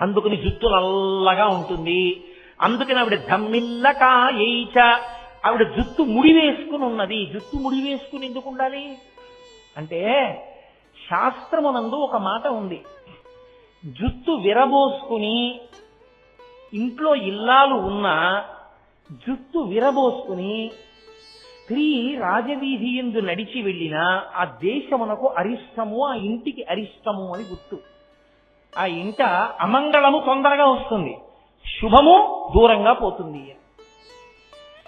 అందుకని జుట్టు నల్లగా ఉంటుంది. అందుకని ఆవిడ ధమ్మిల్లకాయైచ, ఆవిడ జుట్టు ముడి వేసుకుని ఉన్నది. జుట్టు ముడి వేసుకుని ఎందుకు ఉండాలి అంటే శాస్త్రమునందు ఒక మాట ఉంది, జుట్టు విరబోసుకుని ఇంట్లో ఇల్లాలు ఉన్నా జుట్టు విరబోసుకుని స్త్రీ రాజవీధి యందు నడిచి వెళ్ళినా ఆ దేశమునకు అరిష్టము, ఆ ఇంటికి అరిష్టము అని గుర్తు. ఆ ఇంట అమంగళము తొందరగా వస్తుంది, శుభము దూరంగా పోతుంది.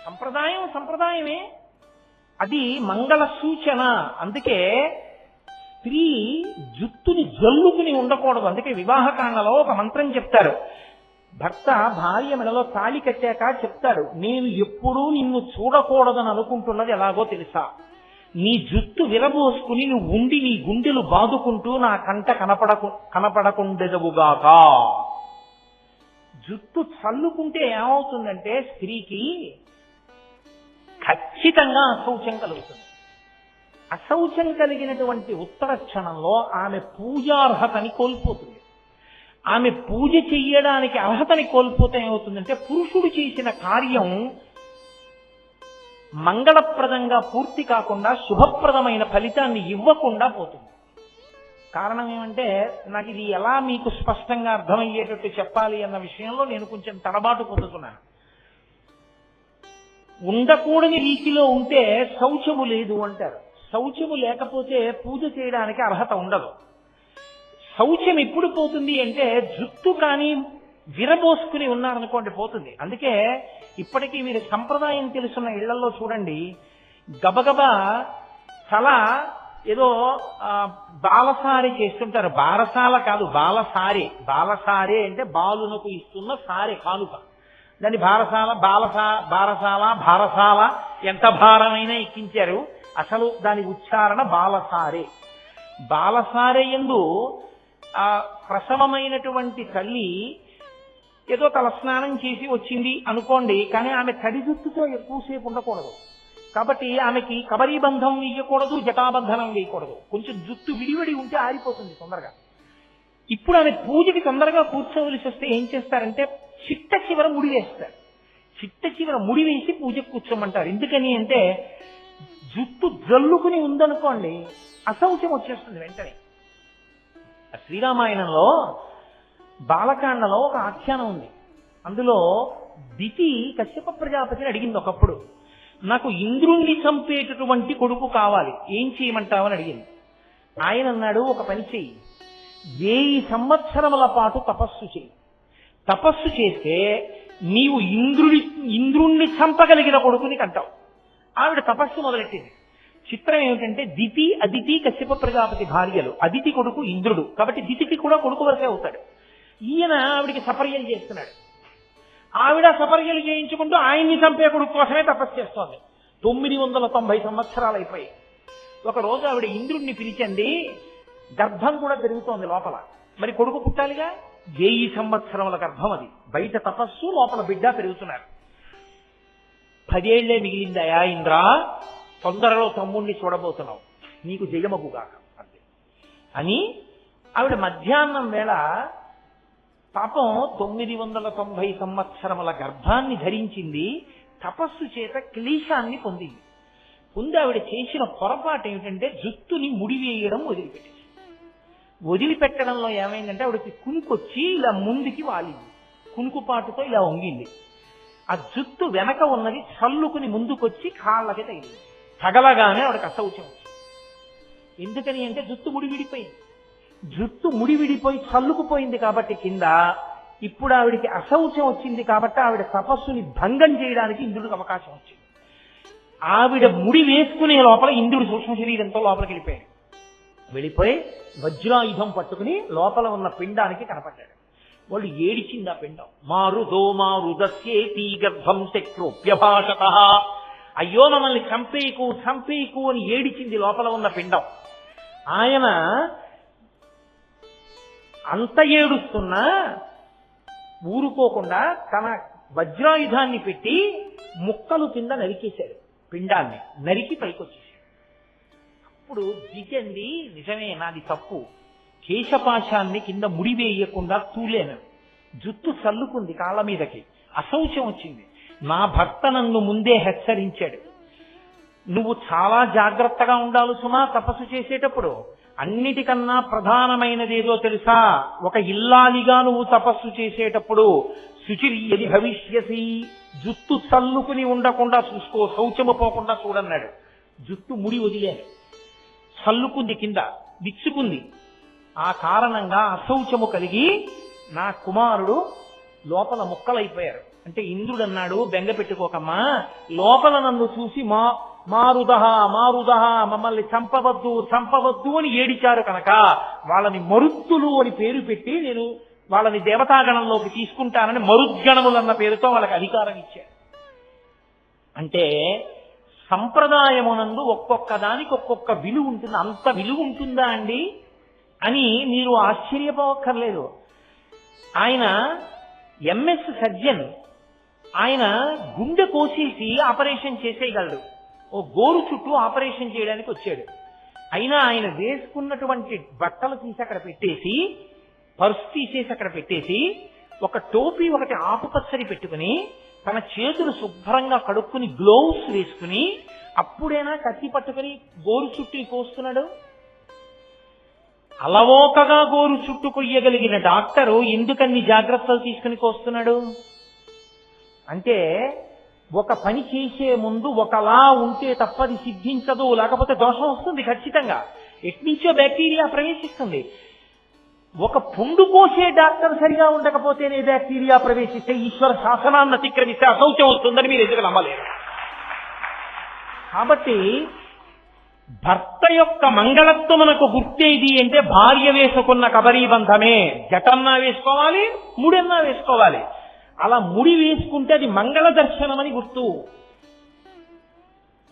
సంప్రదాయం సంప్రదాయమే, అది మంగళ సూచన. అందుకే స్త్రీ జుట్టుని జల్లుకుని ఉండకూడదు. అందుకే వివాహకాండలో ఒక మంత్రం చెప్తారు. భర్త భార్య మెడలో తాళి కట్టాక చెప్తాడు, నేను ఎప్పుడూ నిన్ను చూడకూడదని అనుకుంటున్నది ఎలాగో తెలుసా, నీ జుట్టు విరబోసుకుని నువ్వు ఉండి నీ గుండెలు బాదుకుంటూ నా కంట కనపడకుండెదవుగాక. జుట్టు చల్లుకుంటే ఏమవుతుందంటే స్త్రీకి ఖచ్చితంగా అశౌచం కలుగుతుంది. అశౌచం కలిగినటువంటి ఉత్తర క్షణంలో ఆమె పూజార్హతని కోల్పోతుంది. ఆమె పూజ చెయ్యడానికి అర్హతని కోల్పోతే ఏమవుతుందంటే పురుషుడు చేసిన కార్యం మంగళప్రదంగా పూర్తి కాకుండా శుభప్రదమైన ఫలితాన్ని ఇవ్వకుండా పోతుంది. కారణం ఏమంటే, నాకు ఇది ఎలా మీకు స్పష్టంగా అర్థమయ్యేటట్టు చెప్పాలి అన్న విషయంలో నేను కొంచెం తడబాటు పొందుతున్నాను. ఉండకూడని రీతిలో ఉంటే శౌచము లేదు అంటారు. శౌచము లేకపోతే పూజ చేయడానికి అర్హత ఉండదు. శౌచం ఎప్పుడు పోతుంది అంటే జుట్టు కానీ విరబోసుకుని ఉన్నారనుకోండి పోతుంది. అందుకే ఇప్పటికీ మీరు సంప్రదాయం తెలుసున్న ఇళ్లలో చూడండి, గబగబా చాలా ఏదో బాలసారి చేస్తుంటారు. బారసాల కాదు, బాలసారే. బాలసారే అంటే బాలునకు ఇస్తున్న సారే, కానుక. దాన్ని బారసాల, బారసాల, భారసాల, ఎంత భారమైనా ఎక్కించారు. అసలు దాని ఉచ్చారణ బాలసారే. బాలసారే యందు ఆ ప్రసవమైనటువంటి తల్లి ఏదో తలస్నానం చేసి వచ్చింది అనుకోండి, కానీ ఆమె తడి జుట్టుతో ఎక్కువసేపు ఉండకూడదు. కాబట్టి ఆమెకి కబరీబంధం వేయకూడదు, జటాబంధనం వేయకూడదు. కొంచెం జుట్టు విడివిడి ఉంటే ఆరిపోతుంది తొందరగా. ఇప్పుడు ఆమె పూజకి తొందరగా కూర్చోవలసి వస్తే ఏం చేస్తారంటే చిట్ట చివర ముడి వేస్తారు. చిట్ట చివర ముడి వేసి పూజకు కూర్చోమంటారు. ఎందుకని అంటే జుట్టు జల్లుకుని ఉందనుకోండి అశౌచం వచ్చేస్తుంది వెంటనే. శ్రీరామాయణంలో బాలకాండలో ఒక ఆఖ్యానం ఉంది. అందులో దితి కశ్యప ప్రజాపతిని అడిగింది ఒకప్పుడు, నాకు ఇంద్రుణ్ణి చంపేటటువంటి కొడుకు కావాలి, ఏం చేయమంటావని అడిగింది. ఆయన అన్నాడు, ఒక పని చెయ్యి, 1000 సంవత్సరముల పాటు తపస్సు చెయ్యి. తపస్సు చేస్తే నీవు ఇంద్రుణ్ణి చంపగలిగిన కొడుకుని కంటావు. ఆవిడ తపస్సు మొదలెట్టింది. చిత్రం ఏమిటంటే దితి అదితి కశ్యప ప్రజాపతి భార్యలు. అదితి కొడుకు ఇంద్రుడు, కాబట్టి దితికి కూడా కొడుకు వరకే అవుతాడు. ఈయన ఆవిడికి సపర్యలు చేస్తున్నాడు. ఆవిడ సపర్యలు చేయించుకుంటూ ఆయన్ని చంపే కొడుకు కోసమే తపస్సు చేస్తోంది. 990 సంవత్సరాలు అయిపోయి ఒక రోజు ఆవిడ ఇంద్రుణ్ణి పిలిచండి, గర్భం కూడా పెరుగుతోంది లోపల, మరి కొడుకు పుట్టాలిగా. 1000 సంవత్సరముల గర్భం అది, బయట తపస్సు, లోపల బిడ్డ పెరుగుతున్నారు. 10 ఏళ్లే మిగిలిందయా ఇంద్ర, తొందరలో తమ్ముణ్ణి చూడబోతున్నావు, నీకు జయమగుగాక అంతే అని ఆవిడ మధ్యాహ్నం వేళ పాపం 990 సంవత్సరముల గర్భాన్ని ధరించింది. తపస్సు చేత క్లేశాన్ని పొందింది. పొంది ఆవిడ చేసిన పొరపాటు ఏమిటంటే జుట్టుని ముడివేయడం వదిలిపెట్టేసి. వదిలిపెట్టడంలో ఏమైందంటే ఆవిడకి కునుకొచ్చి ఇలా ముందుకి వాలింది, కునుకుపాటుతో ఇలా వంగింది. ఆ జుట్టు వెనక ఉన్నది చల్లుకుని ముందుకొచ్చి కాళ్ళకి తగిలింది. తగలగానే ఆవిడకి అశౌచం వచ్చింది. ఎందుకని అంటే జుట్టు ముడివిడిపోయింది. జుట్టు ముడివిడిపోయి చల్లుకుపోయింది కాబట్టి కింద. ఇప్పుడు ఆవిడికి అశౌచం వచ్చింది కాబట్టి ఆవిడ తపస్సుని భంగం చేయడానికి ఇంద్రుడికి అవకాశం వచ్చింది. ఆవిడ ముడి వేసుకునే లోపల ఇంద్రుడు సూక్ష్మ శరీరంతో లోపలికి వెళ్ళిపోయాడు. వెళ్ళిపోయి వజ్రాయుధం పట్టుకుని లోపల ఉన్న పిండానికి కనపడ్డాడు. వాళ్ళు ఏడిచింది ఆ పిండం. మారుదో మారుదస్యేతి గర్భం శక్రోప్యభాషత, అయ్యో మమ్మల్ని చంపేకు చంపేకు అని ఏడిచింది లోపల ఉన్న పిండం. ఆయన అంత ఏడుస్తున్నా ఊరుకోకుండా తన వజ్రాయుధాన్ని పెట్టి ముక్కలు కింద నరికేశాడు. పిండాన్ని నరికి పైకొచ్చేసాడు. అప్పుడు దిగండి, నిజమే నాది తప్పు, కేశపాశాన్ని కింద ముడివేయకుండా తూలేను, జుట్టు చల్లుకుంది కాళ్ళ మీదకి, అశౌచం వచ్చింది. నా భర్త నన్ను ముందే హెచ్చరించాడు, నువ్వు చాలా జాగ్రత్తగా ఉండాలి సుమా తపస్సు చేసేటప్పుడు. అన్నిటికన్నా ప్రధానమైనదేదో తెలుసా? ఒక ఇల్లాలిగా నువ్వు తపస్సు చేసేటప్పుడు శుచిర్యది భవిష్యసి, జుట్టు చల్లుకుని ఉండకుండా చూసుకో, శౌచము పోకుండా చూడన్నాడు. జుట్టు ముడి వదిలేను, చల్లుకుంది, కింద విచ్చుకుంది. ఆ కారణంగా అశౌచము కలిగి నా కుమారుడు లోపల ముక్కలైపోయారు. అంటే ఇంద్రుడు అన్నాడు, బెంగ పెట్టుకోకమ్మా, లోపల నన్ను చూసి మారుదహ మారుదహ మమ్మల్ని చంపవద్దు చంపవద్దు అని ఏడిచారు కనుక వాళ్ళని మరుత్తులు అని పేరు పెట్టి నేను వాళ్ళని దేవతాగణంలోకి తీసుకుంటానని మరుద్గణములన్న పేరుతో వాళ్ళకి అధికారం ఇచ్చారు. అంటే సంప్రదాయమునందు ఒక్కొక్క దానికి ఒక్కొక్క విలువ ఉంటుంది. అంత విలువ ఉంటుందా అండి అని మీరు ఆశ్చర్యపోవక్కర్లేదు. ఆయన ఎంఎస్ సర్జన్, ఆయన గుండె కోసేసి ఆపరేషన్ చేసేయగలడు. ఓ గోరు చుట్టూ ఆపరేషన్ చేయడానికి వచ్చాడు. అయినా ఆయన వేసుకున్నటువంటి బట్టలు తీసి అక్కడ పెట్టేసి, పర్సు తీసేసి అక్కడ పెట్టేసి, ఒక టోపీ ఒకటి ఆకుపచ్చని పెట్టుకుని, తన చేతులు శుభ్రంగా కడుక్కుని గ్లోవ్స్ వేసుకుని, అప్పుడైనా కత్తి పట్టుకుని గోరు చుట్టూ కోస్తున్నాడు. అలవోకగా గోరు చుట్టూ కొయ్యగలిగిన డాక్టరు ఎందుకన్ని జాగ్రత్తలు తీసుకుని కోస్తున్నాడు? అంటే ఒక పని చేసే ముందు ఒకలా ఉంటే తప్పది సిద్ధించదు, లేకపోతే దోషం వస్తుంది ఖచ్చితంగా. ఎట్నుంచో బ్యాక్టీరియా ప్రవేశిస్తుంది. ఒక పుండు కోసే డాక్టర్ సరిగా ఉండకపోతేనే బ్యాక్టీరియా ప్రవేశిస్తే ఈశ్వర శాసనాన్ని అతిక్రమిస్తే అశౌచం వస్తుందని మీరు ఎందుకు నమ్మలేరు? కాబట్టి భర్త యొక్క మంగళత్వమునకు గుర్తేది అంటే భార్య వేసుకున్న కబరీబంధమే. జటన్నా వేసుకోవాలి, ముడన్నా వేసుకోవాలి. అలా ముడి వేసుకుంటే అది మంగళ దర్శనం అని గుర్తు.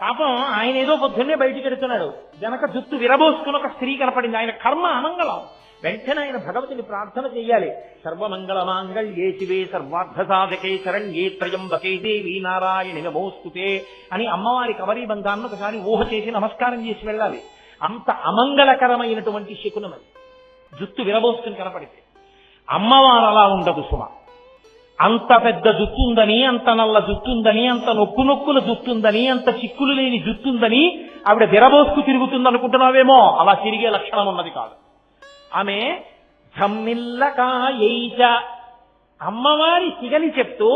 పాపం ఆయన ఏదో పొద్దున్నే బయటికి వెడుతున్నాడు, వెనక జుట్టు విరబోసుకుని ఒక స్త్రీ కనపడింది. ఆయన కర్మ అమంగళం. వెంటనే ఆయన భగవతిని ప్రార్థన చెయ్యాలి. సర్వమంగళ మాంగళ్యే శివే సర్వార్థ సాధకే శరణ్యే త్రయంబకే దేవి నారాయణి నమోస్తుతే అని అమ్మవారి కబరీబంధాన్ని ఒకసారి ఊహ చేసి నమస్కారం చేసి వెళ్ళాలి. అంత అమంగళకరమైనటువంటి శకునం అది, జుట్టు విరబోసుకుని కనపడితే. అమ్మవారు అలా ఉండదు సుమ. అంత పెద్ద జుట్టుందని, అంత నల్ల జుట్టుందని, అంత నొక్కుల జుట్టుందని, అంత చిక్కులు లేని జుట్టుందని ఆవిడ విరబోసుకు తిరుగుతుంది అనుకుంటున్నావేమో. అలా తిరిగే లక్షణం ఉన్నది కాదు. ఆమె ధమ్మిల్లకాయైచ, అమ్మవారి సిగని చెప్తూ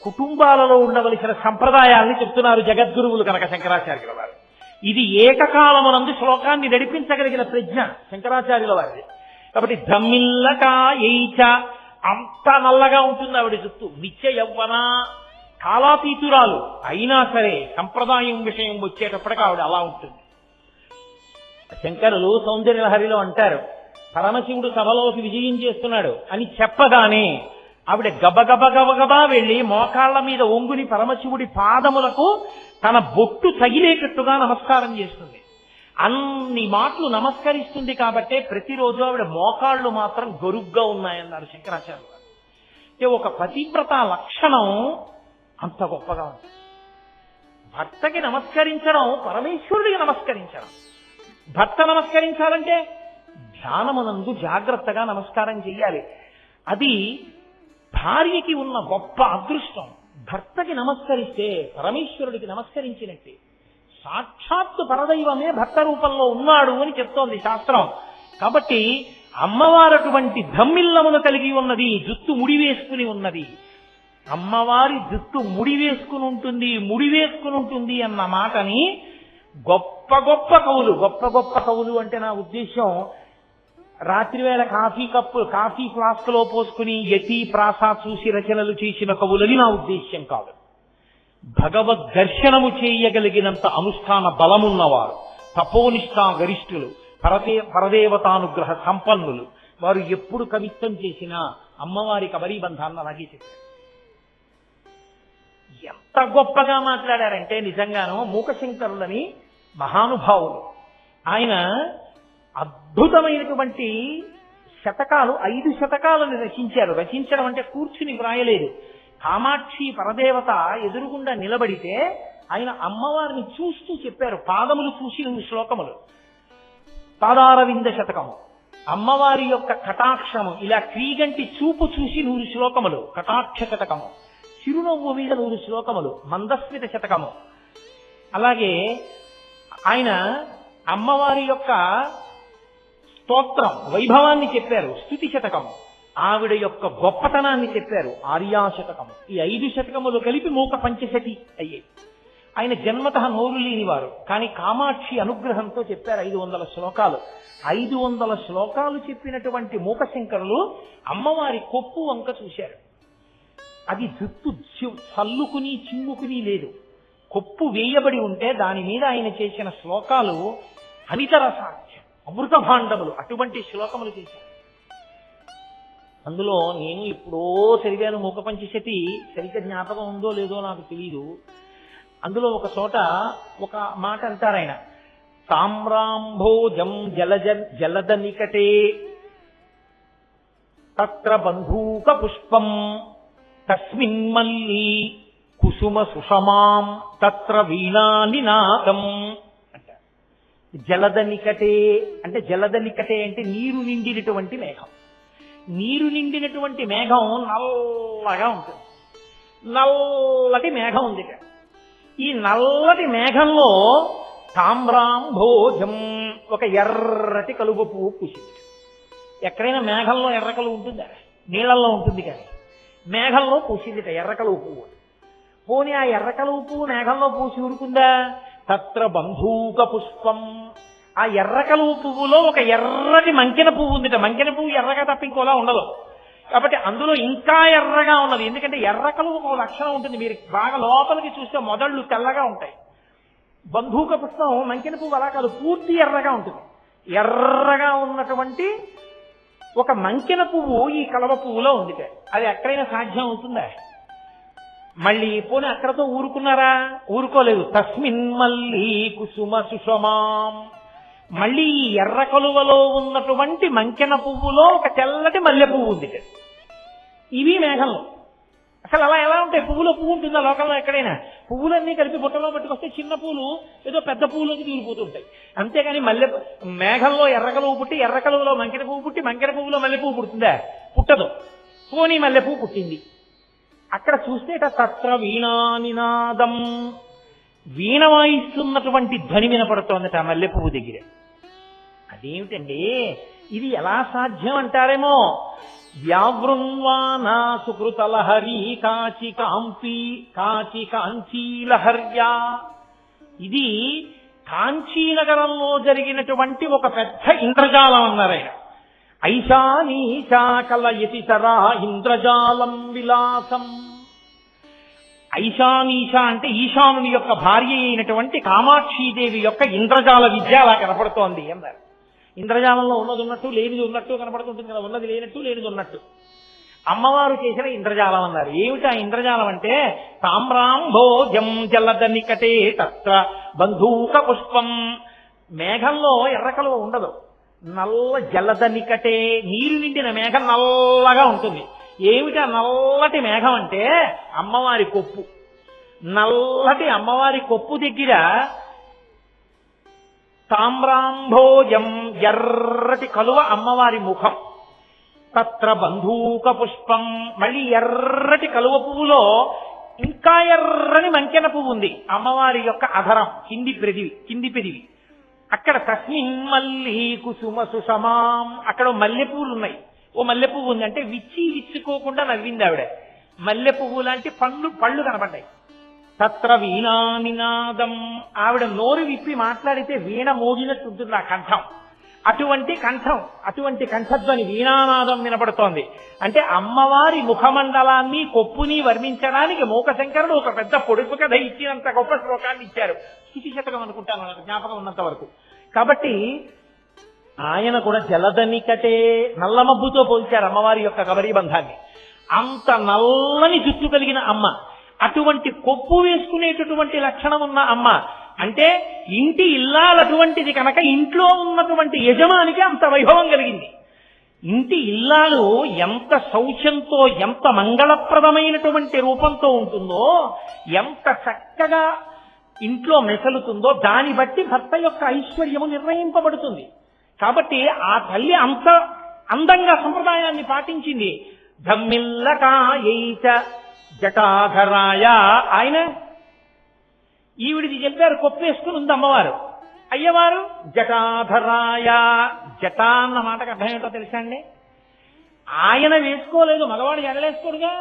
కుటుంబాలలో ఉండవలసిన సంప్రదాయాల్ని చెప్తున్నారు జగద్గురువులు కనుక శంకరాచార్యుల వారు. ఇది ఏకకాలమునందు శ్లోకాన్ని నడిపించగలిగిన ప్రజ్ఞ శంకరాచార్యుల వారిది. కాబట్టి ధమ్మిల్లకాయైచ, అంత నల్లగా ఉంటుంది ఆవిడ జుట్టు. నిత్య యవ్వన, కాలాతీతురాలు అయినా సరే సంప్రదాయం విషయం వచ్చేటప్పటికి ఆవిడ అలా ఉంటుంది. శంకరులు సౌందర్యలహరిలో అంటారు, పరమశివుడు సభలోకి విజయం చేస్తున్నాడు అని చెప్పగానే ఆవిడ గబగబా వెళ్లి మోకాళ్ల మీద ఒంగుని పరమశివుడి పాదములకు తన బొట్టు తగిలేటట్టుగా నమస్కారం చేస్తుంది. అన్ని మాటలు నమస్కరిస్తుంది కాబట్టే ప్రతిరోజు ఆవిడ మోకాళ్ళు మాత్రం గరుగ్గా ఉన్నాయన్నారు శంకరాచార్య గారు. అంటే ఒక పతివ్రత లక్షణం అంత గొప్పగా ఉంది. భర్తకి నమస్కరించడం పరమేశ్వరుడికి నమస్కరించడం. భర్త నమస్కరించాలంటే ధ్యానమునందు జాగ్రత్తగా నమస్కారం చెయ్యాలి. అది భార్యకి ఉన్న గొప్ప అదృష్టం. భర్తకి నమస్కరిస్తే పరమేశ్వరుడికి నమస్కరించినట్టే. సాక్షాత్తు పరదైవమే భర్త రూపంలో ఉన్నాడు అని చెప్తోంది శాస్త్రం. కాబట్టి అమ్మవారు అటువంటి ధమ్మిల్లమును కలిగి ఉన్నది, జుత్తు ముడివేసుకుని ఉన్నది. అమ్మవారి జుత్తు ముడివేసుకుని ఉంటుంది అన్న మాటని గొప్ప గొప్ప కవులు అంటే నా ఉద్దేశం రాత్రివేళ కాఫీ ఫ్లాస్క్ లో పోసుకుని యతి ప్రాస చూసి రచనలు చేసిన కవులని నా ఉద్దేశ్యం కాదు. భగవద్ దర్శనము చేయగలిగినంత అనుష్ఠాన బలమున్నవారు, తపోనిష్టా గరిష్ఠులు, పరదేవతానుగ్రహ సంపన్నులు, వారు ఎప్పుడు కవిత్వం చేసినా అమ్మవారి కబరీబంధాన్ని అలాగే చెప్పారు. ఎంత గొప్పగా మాట్లాడారంటే నిజంగానో మూకశంకరులని మహానుభావులు. ఆయన అద్భుతమైనటువంటి శతకాలు, 5 శతకాలను రచించారు. రచించడం అంటే కూర్చుని వ్రాయలేదు. కామాక్షి పరదేవత ఎదురుగుండా నిలబడితే ఆయన అమ్మవారిని చూస్తూ చెప్పారు. పాదములు చూసి 2 శ్లోకములు. పాదారవింద శతకము. అమ్మవారి యొక్క కటాక్షము ఇలా క్రీగంటి చూపు చూసి 100 శ్లోకములు కటాక్ష శతకము, చిరునవ్వు మీద 100 శ్లోకములు మందస్మిత శతకము. అలాగే ఆయన అమ్మవారి యొక్క స్తోత్రం వైభవాన్ని చెప్పారు స్తుతి శతకము, ఆవిడ యొక్క గొప్పతనాన్ని చెప్పారు ఆర్యాశతకము. ఈ 5 శతకములు కలిపి మూక పంచశతి అయ్యేది. ఆయన జన్మతః నోరు లేనివారు, కానీ కామాక్షి అనుగ్రహంతో చెప్పారు 500 శ్లోకాలు. 500 శ్లోకాలు చెప్పినటువంటి మూకశంకరులు అమ్మవారి కొప్పు వంక చూశారు. అది జుట్టు చల్లుకుని చిమ్ముకుని లేదు, కొప్పు వేయబడి ఉంటే దాని మీద ఆయన చేసిన శ్లోకాలు అనితర సాధ్యం, అమృత భాండములు. అటువంటి శ్లోకములు చేశారు. అందులో నేను ఎప్పుడో చదివాను మూక పంచశతి, సరిగ్గా జ్ఞాపకం ఉందో లేదో నాకు తెలియదు. అందులో ఒక చోట ఒక మాట అంటారు ఆయన, తామ్రాంభోజం జలద నికటే తత్ర బంధూక పుష్పం తస్మిన్మల్లీ కుసుమ సుషమాం తత్ర వీణా నినాదం అంటారు. జలద నికటే అంటే నీరు నిండినటువంటి మేఘం. నీరు నిండినటువంటి మేఘం నల్లగా ఉంటుంది. నల్లటి మేఘం ఉంది. ఈ నల్లటి మేఘంలో తామ్రాంభోజం ఒక ఎర్రటి కలువ పువ్వు పూసింది. ఎక్కడైనా మేఘంలో ఎర్ర కలువ ఉంటుందా? నీళ్లలో ఉంటుంది, కానీ మేఘంలో పూసిందిట ఎర్ర కలువ పువ్వు. పోనీ ఆ ఎర్ర కలువ పువ్వు మేఘంలో పూసి ఊరుకుందా? తత్ర బంధూక పుష్పం, ఆ ఎర్ర కలువ పువ్వులో ఒక ఎర్రటి మంకెన పువ్వు ఉందిట. మంకెన పువ్వు ఎర్రగా తప్ప ఇంకోలా ఉండదు, కాబట్టి అందులో ఇంకా ఎర్రగా ఉన్నది. ఎందుకంటే ఎర్ర కలువకు ఒక లక్షణం ఉంటుంది, మీరు బాగా లోపలికి చూస్తే మొదళ్ళు తెల్లగా ఉంటాయి. బంధూక పుష్పం మంకెన పువ్వు అలా కాదు, పూర్తి ఎర్రగా ఉంటుంది. ఎర్రగా ఉన్నటువంటి ఒక మంకెన పువ్వు ఈ కలవ పువ్వులో ఉందిట. అది ఎక్కడైనా సాధ్యం అవుతుందా? మళ్ళీ పోనీ అక్కడతో ఊరుకున్నారా? ఊరుకోలేదు. తస్మిన్ మళ్ళీ కుసుమ సుషమాం, మళ్ళీ ఈ ఎర్ర కలువలో ఉన్నటువంటి మంకెన పువ్వులో ఒక తెల్లటి మల్లె పువ్వు ఉంది. ఇవి మేఘంలో. అసలు అలా ఎలా ఉంటాయి? పువ్వులో పువ్వు ఉంటుందా లోకంలో ఎక్కడైనా? పువ్వులన్నీ కలిపి బుట్టలో పట్టుకొస్తే చిన్న పువ్వులు ఏదో పెద్ద పువ్వులోకి దూరిపోతుంటాయి. అంతేగాని మేఘంలో ఎర్ర కలువు పుట్టి ఎర్ర కలువలో మంకెన పువ్వు పుట్టి మంకెన పువ్వులో మల్లె పువ్వు పుడుతుందా? పుట్టదు. పోనీ మల్లె పువ్వు పుట్టింది. అక్కడ చూస్తే తత్ర వీణా నినాదం, వీణ వాయిస్తున్నటువంటి ధ్వని వినపడుతోందట ఆ మల్లె పువ్వు దగ్గర. అదేమిటండి ఇది ఎలా సాధ్యం అంటారేమో. వ్యావృన్వానా సుకృతలహరి కాచి కాంచీలహర్యా, ఇది కాంచీనగరంలో జరిగినటువంటి ఒక పెద్ద ఇంద్రజాలం అన్నారాయన. ఐశానీశా కలయతి తరా ఇంద్రజాలం విలాసం. ఐశానీశ అంటే ఈశానుని యొక్క భార్య అయినటువంటి కామాక్షీదేవి యొక్క ఇంద్రజాల విద్య అలా కనపడుతోంది అన్నారు. ఇంద్రజాలంలో ఉన్నది ఉన్నట్టు లేనిది ఉన్నట్టు కనపడుతుంటుంది కదా, ఉన్నది లేనట్టు లేనిది ఉన్నట్టు. అమ్మవారు చేసిన ఇంద్రజాలం అన్నారు. ఏమిటి ఆ ఇంద్రజాలం అంటే తామ్రాంభోజం జలద నికటే తత్ర బంధూక పుష్పం. మేఘంలో ఎర్రకలువ ఉండదు, నల్ల జలద నికటే నీరు నిండిన మేఘం నల్లగా ఉంటుంది. ఏమిటి ఆ నల్లటి మేఘం అంటే అమ్మవారి కొప్పు. నల్లటి అమ్మవారి కొప్పు దగ్గర తామ్రాంభోజం ఎర్రటి కలువ అమ్మవారి ముఖం. తత్ర బంధూక పుష్పం, మళ్ళీ ఎర్రటి కలువ పువ్వులో ఇంకా ఎర్రని మంకెన పువ్వు ఉంది అమ్మవారి యొక్క అధరం, కింది పెదివి. అక్కడ తస్మిన్ మల్లీ కుసుమ సుషమాం, అక్కడ మల్లె పువ్వులు ఉన్నాయి. ఓ మల్లె పువ్వు ఉంది అంటే విచ్చుకోకుండా నవ్వింది ఆవిడ. మల్లె పువ్వు లాంటి పళ్ళు కనపడ్డాయి. తత్ర వీణా నినాదం, ఆవిడ నోరు విప్పి మాట్లాడితే వీణ మోగినట్టు ఉంటుంది ఆ కంఠం. అటువంటి కంఠధ్వని వీణానాదం వినపడుతోంది. అంటే అమ్మవారి ముఖమండలాన్ని కొప్పుని వర్ణించడానికి మూకశంకరుడు ఒక పెద్ద పొడుపు కథ ఇచ్చినంత గొప్ప శ్లోకాన్ని ఇచ్చారు. స్థితి శతకం అనుకుంటాను నాకు జ్ఞాపకం ఉన్నంత వరకు. కాబట్టి ఆయన కూడా జలదనికటే నల్లమబ్బుతో పోల్చారు అమ్మవారి యొక్క కబరీ బంధాన్ని. అంత నల్లని జుట్టు కలిగిన అమ్మ, అటువంటి కొప్పు వేసుకునేటటువంటి లక్షణం ఉన్న అమ్మ అంటే ఇంటి ఇల్లాలు అటువంటిది కనుక ఇంట్లో ఉన్నటువంటి యజమానికి అంత వైభవం కలిగింది. ఇంటి ఇల్లాలు ఎంత శౌచంతో ఎంత మంగళప్రదమైనటువంటి రూపంతో ఉంటుందో, ఎంత చక్కగా ఇంట్లో మెసలుతుందో దాన్ని బట్టి భర్త యొక్క ఐశ్వర్యము నిర్ణయింపబడుతుంది. కాబట్టి ఆ తల్లి అంత అందంగా సంప్రదాయాన్ని పాటించింది. ధమ్మిల్లకాయైచ జటాధరాయ, ఆయన ఈవిడిది చెప్పారు, కొప్పేసుకుని ఉంది అమ్మవారు. అయ్యవారు జటాధరాయ, జట అన్న మాటకు అర్థం ఏంటో తెలుసా అండి? ఆయన వేసుకోలేదు, మగవాడు జడలేసుకోడుగా.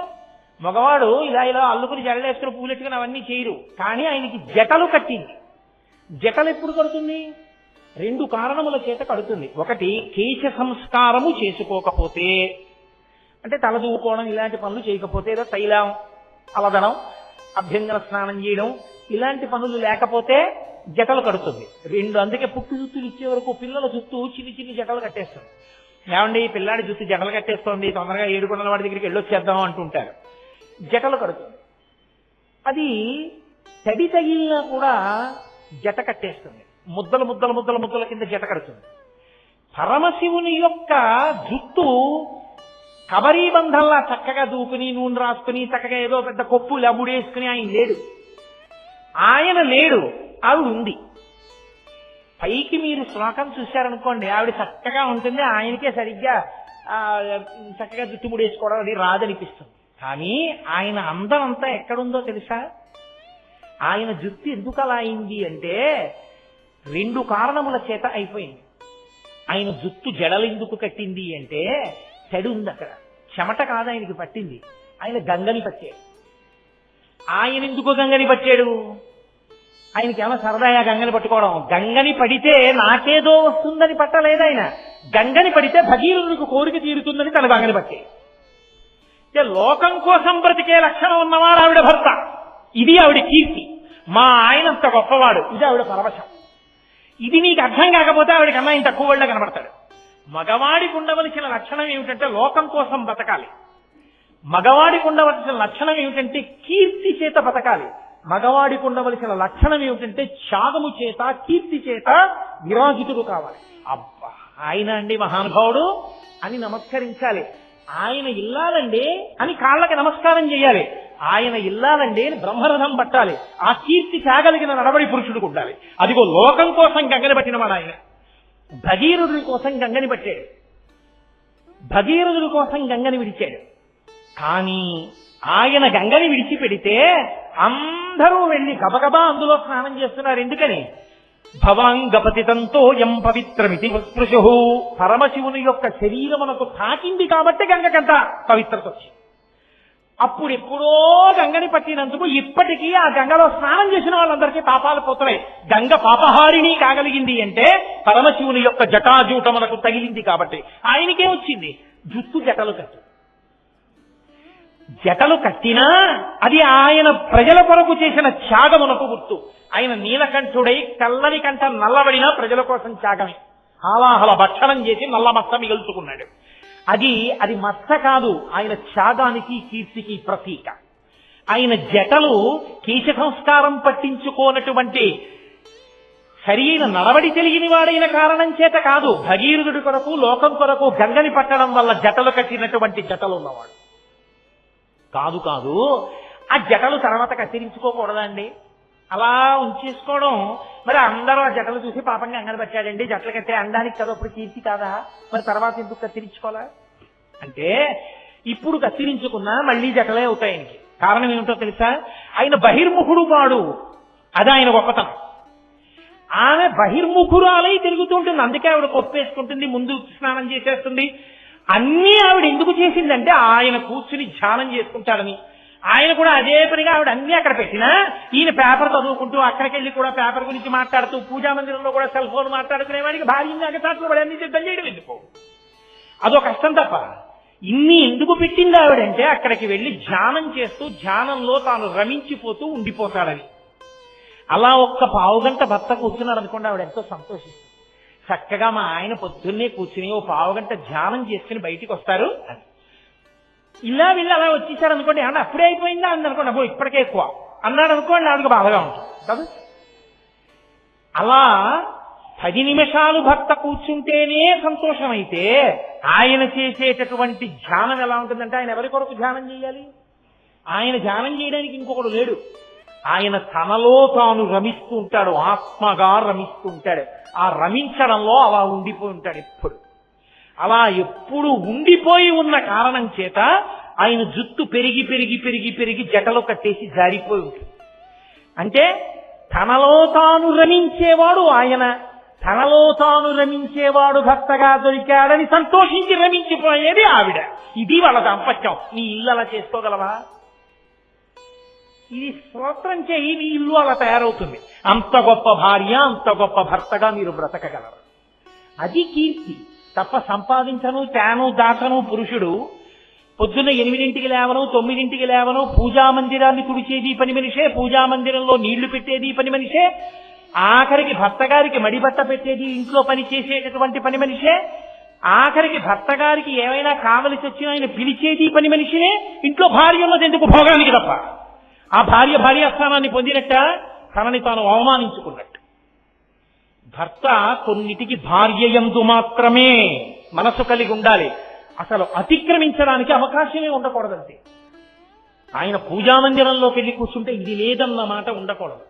మగవాడు ఇలా ఇలా అల్లుకుని జడలేసుకుని పూలెట్టుకుని అవన్నీ చేయరు. కానీ ఆయనకి జటలు కట్టింది. జటలు ఎప్పుడు కడుతుంది? 2 కారణముల చేత కడుతుంది. ఒకటి, కేశ సంస్కారము చేసుకోకపోతే, అంటే తలదూకోవడం ఇలాంటి పనులు చేయకపోతే, ఏదో తైలం అలదనం, అభ్యంగన స్నానం చేయడం ఇలాంటి పనులు లేకపోతే జటలు కడుతుంది. 2, అందుకే పుట్టు జుత్తులు ఇచ్చే వరకు పిల్లల జుత్తు చిన్ని చిన్ని జటలు కట్టేస్తుంది. ఏమండి పిల్లాడి జుత్తు జటలు కట్టేస్తోంది, తొందరగా 7 కొండల వాడి దగ్గరికి వెళ్ళొచ్చేద్దాం అంటుంటారు. జటలు కడుతుంది. అది తడి తగిలినా కూడా జట కట్టేస్తుంది. ముద్దలు ముద్దలు ముద్దలు ముద్దల కింద జట కడుతుంది. పరమశివుని యొక్క జుత్తు కబరీ బంధంలా చక్కగా దూకుని నూనె రాసుకుని చక్కగా ఏదో పెద్ద కొప్పు లబుడేసుకుని ఆయన లేడు. ఆయన లేడు, ఆవిడ ఉంది. పైకి మీరు శ్లోకం చూశారనుకోండి, ఆవిడ చక్కగా ఉంటుంది, ఆయనకే సరిగ్గా చక్కగా జుట్టు ముడేసుకోవడం అది రాదనిపిస్తుంది. కానీ ఆయన అందం అంతా ఎక్కడుందో తెలుసా? ఆయన జుట్టు ఎందుకు అలా అయింది అంటే 2 కారణముల చేత అయిపోయింది. ఆయన జుట్టు జడలెందుకు కట్టింది అంటే తడి ఉంది అక్కడ, చెమట కాదు ఆయనకి పట్టింది, ఆయన గంగని పట్టాడు. ఆయన ఎందుకు గంగని పట్టాడు? ఆయనకేమో సరదాగా గంగని పట్టుకోవడం. గంగని పడితే నాకేదో వస్తుందని పట్టలేదు ఆయన. గంగని పడితే భగీరథుడికి కోరిక తీరుతుందని తన గంగని పట్టే. లోకం కోసం బ్రతికే లక్షణం ఉన్నవాడు ఆవిడ భర్త. ఇది ఆవిడ కీర్తి. మా ఆయన అంత గొప్పవాడు, ఇది ఆవిడ పరవశం. ఇది నీకు అర్థం కాకపోతే ఆవిడకన్నా ఆయన తక్కువ వాళ్ళ కనబడతాడు. మగవాడికి ఉండవలసిన లక్షణం ఏమిటంటే లోకం కోసం బతకాలి. మగవాడికి ఉండవలసిన లక్షణం ఏమిటంటే కీర్తి చేత బతకాలి. మగవాడికి ఉండవలసిన లక్షణం ఏమిటంటే త్యాగము చేత కీర్తి చేత విరాజితుడు కావాలి. అబ్బా ఆయన అండి మహానుభావుడు అని నమస్కరించాలి. ఆయన ఇల్లాలండి అని కాళ్ళకి నమస్కారం చేయాలి. ఆయన ఇల్లాలండి అని బ్రహ్మరథం పట్టాలి. ఆ కీర్తి త్యాగలిగిన నడవడి పురుషుడికి ఉండాలి. అదిగో లోకం కోసం గంగని పట్టినవాడు ఆయన. భగీరథుడి కోసం గంగని పట్టాడు, భగీరథుడి కోసం గంగని విడిచాడు. కానీ ఆయన గంగని విడిచిపెడితే అందరూ వెళ్లి గబగబా అందులో స్నానం చేస్తున్నారు. ఎందుకని? భవాంగపతితంతో యం పవిత్రమితి స్పృశు, పరమశివుని యొక్క శరీరమునకు తాకింది కాబట్టి గంగకంత పవిత్రత వచ్చింది. అప్పుడెప్పుడో గంగని పట్టినందుకు ఇప్పటికీ ఆ గంగలో స్నానం చేసిన వాళ్ళందరికీ పాపాలు పోతున్నాయి. గంగ పాపహారిణి కాగలిగింది అంటే పరమశివుని యొక్క జటాజూటమునకు తగిలింది కాబట్టి. ఆయనకే వచ్చింది జుట్టు జటలు కట్టు. జటలు కట్టినా అది ఆయన ప్రజల కొరకు చేసిన త్యాగమునకు గుర్తు. ఆయన నీలకంఠుడై తెల్లని కంఠ నల్లబడినా ప్రజల కోసం త్యాగమే. హాలాహల భక్షణం చేసి నల్ల మచ్చ మిగుల్చుకున్నాడు. అది మచ్చ కాదు, ఆయన త్యాగానికి కీర్తికి ప్రతీక. ఆయన జటలు కేశ సంస్కారం పట్టించుకోనటువంటి సరైన నడవడి తెలియని వాడైన కారణం చేత కాదు, భగీరథుడి కొరకు లోకం కొరకు గంగని పట్టడం వల్ల జటలు కట్టినటువంటి జటలు ఉన్నవాడు కాదు. కాదు ఆ జటలు తర్వాత కత్తిరించుకోకూడదండి, అలా ఉంచేసుకోవడం. మరి అందరూ ఆ జటలు చూసి పాపంగా గంగని పట్టాడండి, జటలు కట్టే అండానికి కదా అప్పుడు కీర్తి కాదా, మరి తర్వాత ఎందుకు కత్తిరించుకోవాలా అంటే ఇప్పుడు కత్తిరించుకున్నా మళ్ళీ జటలే అవుతాయి ఆయనకి. కారణం ఏమిటో తెలుసా? ఆయన బహిర్ముఖుడు వాడు, అది ఆయన గొప్పతనం. ఆమె బహిర్ముఖురాలై తిరుగుతుంటుంది, అందుకే ఆవిడ కొప్పేసుకుంటుంది, ముందు స్నానం చేసేస్తుంది. అన్నీ ఆవిడ ఎందుకు చేసిందంటే ఆయన కూర్చుని ధ్యానం చేసుకుంటాడని. ఆయన కూడా అదే పనిగా ఆవిడ అన్ని అక్కడ పెట్టినా ఈయన పేపర్ చదువుకుంటూ అక్కడికి వెళ్ళి కూడా పేపర్ గురించి మాట్లాడుతూ పూజా మందిరంలో కూడా సెల్ ఫోన్ మాట్లాడుకునేవాడికి భార్య చాట్లు పడి అన్ని సిద్ధం చేయడం ఎందుకు? అదో కష్టం తప్ప. ఇన్ని ఎందుకు పెట్టింది ఆవిడంటే అక్కడికి వెళ్ళి ధ్యానం చేస్తూ ధ్యానంలో తాను రమించిపోతూ ఉండిపోతాడని. అలా ఒక్క పావుగంట భర్త కూర్చున్నాడు అనుకోండి, ఆవిడ ఎంతో సంతోషిస్తుంది. చక్కగా మా ఆయన పొద్దున్నే కూర్చుని ఓ పావుగంట ధ్యానం చేసుకుని బయటికి వస్తారు అని. ఇలా వీళ్ళు అలా వచ్చేసారు అనుకోండి, ఏమన్నా అప్పుడే అయిపోయిందా అని అనుకోండి, అబ్బో ఇప్పటికే ఎక్కువ అన్నాడు అనుకోండి, ఆవిడకి బాధగా ఉంటుంది కదా. అలా 10 నిమిషాలు భర్త కూర్చుంటేనే సంతోషమైతే ఆయన చేసేటటువంటి ధ్యానం ఎలా ఉంటుందంటే, ఆయన ఎవరి కొరకు ధ్యానం చేయాలి? ఆయన ధ్యానం చేయడానికి ఇంకొకడు లేడు. ఆయన తనలో తాను రమిస్తూ ఉంటాడు, ఆత్మగా రమిస్తూ ఉంటాడు. ఆ రమించడంలో అలా ఉండిపోయి ఉంటాడు ఎప్పుడు. అలా ఎప్పుడు ఉండిపోయి ఉన్న కారణం చేత ఆయన జుట్టు పెరిగి పెరిగి పెరిగి పెరిగి జటలో కట్టేసి జారిపోయి ఉంటుంది. అంటే తనలో తాను రమించేవాడు ఆయన, తనలో తాను రమించేవాడు భర్తగా దొరికాడని సంతోషించి రమించిపోయేది ఆవిడ. ఇది వాళ్ళ దాంపత్యం. నీ ఇల్లు అలా చేసుకోగలవా? ఇది స్తోత్రం చేయి, నీ ఇల్లు అలా తయారవుతుంది. అంత గొప్ప భార్య, అంత గొప్ప భర్తగా మీరు బ్రతకగలరు. అది కీర్తి తప్ప సంపాదించను తేను దాచను పురుషుడు పొద్దున్న 8ంటికి లేవను 9ంటికి లేవను పూజా మందిరాన్ని తుడిచేది పని మనిషే, పూజా మందిరంలో నీళ్లు పెట్టేది పని మనిషే, ఆఖరికి భర్త గారికి మడిబట్ట పెట్టేది ఇంట్లో పని చేసేటటువంటి పని మనిషే, ఆఖరికి భర్త గారికి ఏమైనా కావలసి వచ్చినా ఆయన పిలిచేది పని మనిషినే. ఇంట్లో భార్య ఉన్నది ఎందుకు? భోగానికి తప్ప. ఆ భార్యాస్థానాన్ని పొందినట్ట తనని తాను అవమానించుకున్నట్టు. భర్త కొన్నిటికి భార్యయందు మాత్రమే మనసు కలిగి ఉండాలి, అసలు అతిక్రమించడానికి అవకాశమే ఉండకూడదంతే. ఆయన పూజామందిరంలోకి వెళ్ళి కూర్చుంటే ఇది లేదన్న మాట ఉండకూడదు.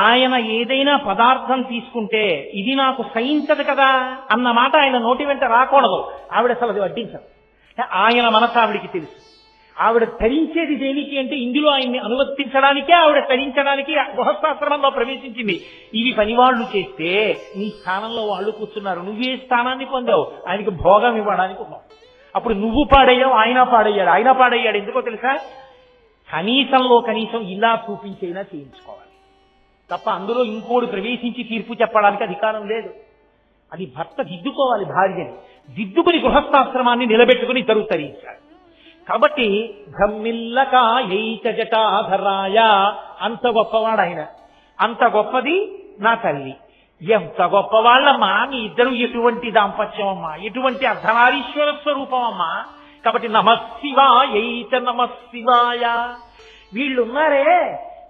ఆయన ఏదైనా పదార్థం తీసుకుంటే ఇది నాకు సహించదు కదా అన్న మాట ఆయన నోటి వెంట రాకూడదు. ఆవిడ అసలు అది వడ్డించదు. ఆయన మనసు ఆవిడికి తెలుసు. ఆవిడ ధరించేది దేనికి అంటే ఇందులో ఆయన్ని అనువర్తించడానికే ఆవిడ ధరించడానికి గృహస్థాశ్రమంలో ప్రవేశించింది. ఇవి పనివాళ్లు చేస్తే నీ స్థానంలో వాళ్ళు కూర్చున్నారు, నువ్వే స్థానాన్ని పొందావు, ఆయనకి భోగం ఇవ్వడానికి ఉన్నావు. అప్పుడు నువ్వు పాడయ్యావు, ఆయన పాడయ్యాడు. ఆయన పాడయ్యాడు ఎందుకో తెలుసా? కనీసంలో కనీసం ఇలా చూపించైనా చేయించుకోవాలి తప్ప అందులో ఇంకోడు ప్రవేశించి తీర్పు చెప్పడానికి అధికారం లేదు. అది భర్త దిద్దుకోవాలి, భార్యని దిద్దుకుని గృహస్థాశ్రమాన్ని నిలబెట్టుకుని ఇద్దరు తరించాలి. కాబట్టి ఘమ్మిల్లకాయైక జటాధరాయ, అంత గొప్పవాడు ఆయన, అంత గొప్పది నా తల్లి. ఎంత గొప్పవాళ్ళమ్మా మీ ఇద్దరు, ఎటువంటి దాంపత్యం అమ్మా, ఎటువంటి అర్ధనారీశ్వర స్వరూపం అమ్మా. కాబట్టి నమశివాయైక నమశివాయ. వీళ్ళున్నారే,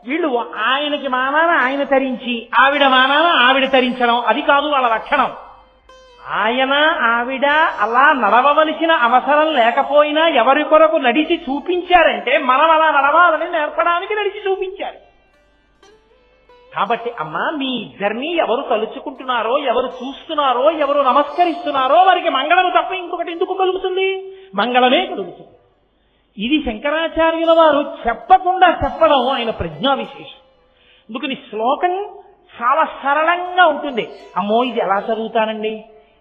వీళ్ళు ఆయనకి మానాన ఆయన తరించి ఆవిడ మానాన ఆవిడ తరించడం, అది కాదు వాళ్ళ లక్షణం. ఆయన ఆవిడ అలా నడవవలసిన అవసరం లేకపోయినా ఎవరి కొరకు నడిచి చూపించారంటే మనం అలా నడవాలని నేర్పడానికి నడిచి చూపించారు. కాబట్టి అమ్మా మీ ఇద్దరిని ఎవరు తలుచుకుంటున్నారో, ఎవరు చూస్తున్నారో, ఎవరు నమస్కరిస్తున్నారో వారికి మంగళము తప్ప ఇంకొకటి ఎందుకు కలుగుతుంది? మంగళమే కలుగుతుంది. ఇది శంకరాచార్యుల వారు చెప్పకుండా చెప్పడం ఆయన ప్రజ్ఞా విశేషం. అందుకని శ్లోకం చాలా సరళంగా ఉంటుంది. అమ్మో ఇది ఎలా చదువుతానండి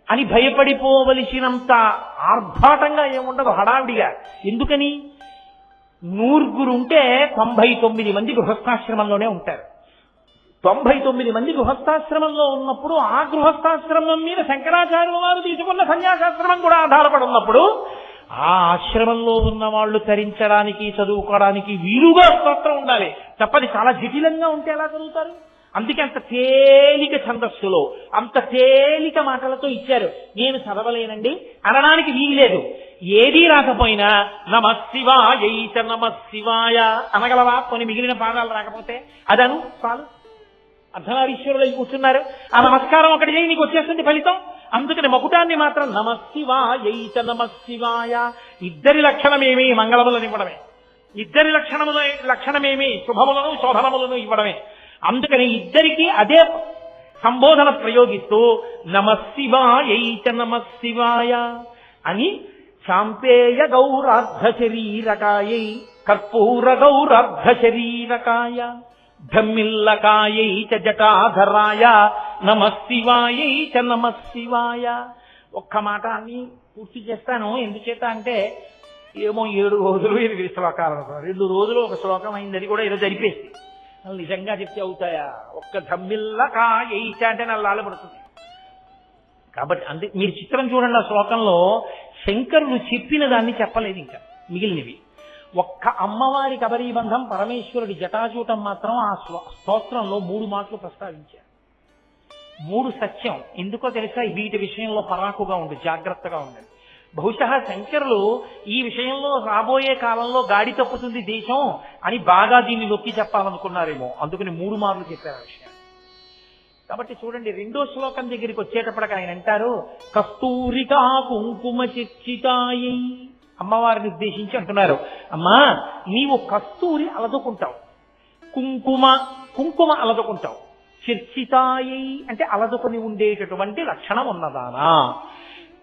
అని భయపడిపోవలసినంత ఆర్భాటంగా ఏముండదు, హడావిడిగా. ఎందుకని? 100 ఉంటే 99 మంది గృహస్థాశ్రమంలోనే ఉంటారు. 99 మంది గృహస్థాశ్రమంలో ఉన్నప్పుడు ఆ గృహస్థాశ్రమం మీద శంకరాచార్యుల వారు తీసుకున్న సన్యాసాశ్రమం కూడా ఆధారపడి ఉన్నప్పుడు ఆ ఆశ్రమంలో ఉన్న వాళ్ళు తరించడానికి చదువుకోవడానికి వీలుగా స్తోత్రం ఉండాలి. తప్పది చాలా జటిలంగా ఉంటే ఎలా చదువుతారు? అందుకే అంత తేలిక ఛందస్సులో అంత తేలిక మాటలతో ఇచ్చారు. నేను చదవలేనండి అనడానికి వీల్లేదు. ఏదీ రాకపోయినా నమశివాయైక నమశివాయ అనగలవా? కొన్ని మిగిలిన పాదాలు రాకపోతే అదను చాలు. అర్ధనారీశ్వరులు కూర్చున్నారు, ఆ నమస్కారం ఒకటి చేయి, నీకు వచ్చేస్తుంది ఫలితం. అందుకని మకుటాన్ని మాత్రం నమశివాయైక నమశివాయ. ఇద్దరి లక్షణమేమి? మంగళములను ఇవ్వడమే. ఇద్దరి లక్షణమేమి? శుభములను శోభనములను ఇవ్వడమే. అందుకని ఇద్దరికి అదే సంబోధన ప్రయోగిస్తూ నమశివాయైక నమశివాయ అని చాంపేయ గౌరార్ధ శరీరకాయై కర్పూర గౌరార్ధ శరీరకాయ ధమ్మిల్లకాయైక జటాధరాయ నమశివాయైక నమశివాయ. ఒక్క మాట అని పూర్తి చేస్తాను. ఎందుచేత అంటే ఏమో 7 రోజులు 8 శ్లోకాలు, 2 రోజులు ఒక శ్లోకం అయిందని కూడా ఏదో జరిపేసి నిజంగా చెప్తే అవుతాయా? ఒక్క ధమ్మిల్లకాయైక అంటే నల్లాళ్ళు పడుతుంది. కాబట్టి అందుకే మీరు చిత్రం చూడండి, ఆ శ్లోకంలో శంకరుడు చెప్పిన దాన్ని చెప్పలేదు, ఇంకా మిగిలినవి. ఒక్క అమ్మవారి కబరీబంధం పరమేశ్వరుడి జటాచూటం మాత్రం ఆ స్తోత్రంలో 3 మాటలు ప్రస్తావించారు. 3 సత్యం. ఎందుకో తెలుసా? వీటి విషయంలో పరాకుగా ఉండు, జాగ్రత్తగా ఉండండి. బహుశా శంకరులు ఈ విషయంలో రాబోయే కాలంలో గాడి తప్పుతుంది దేశం అని బాగా దీన్ని నొక్కి చెప్పాలనుకున్నారేమో, అందుకని 3 మార్లు చెప్పారు ఆ విషయం. కాబట్టి చూడండి, 2వ శ్లోకం దగ్గరికి వచ్చేటప్పటికి ఆయన అంటారు కస్తూరికా కుంకుమ చిచ్చితాయి. అమ్మవారిని ఉద్దేశించి అంటున్నారు, అమ్మా నీవు కస్తూరి అలదుకుంటావు, కుంకుమ కుంకుమ అలదుకుంటాం. చర్చితాయై అంటే అలదుకొని ఉండేటటువంటి లక్షణం ఉన్నదానా.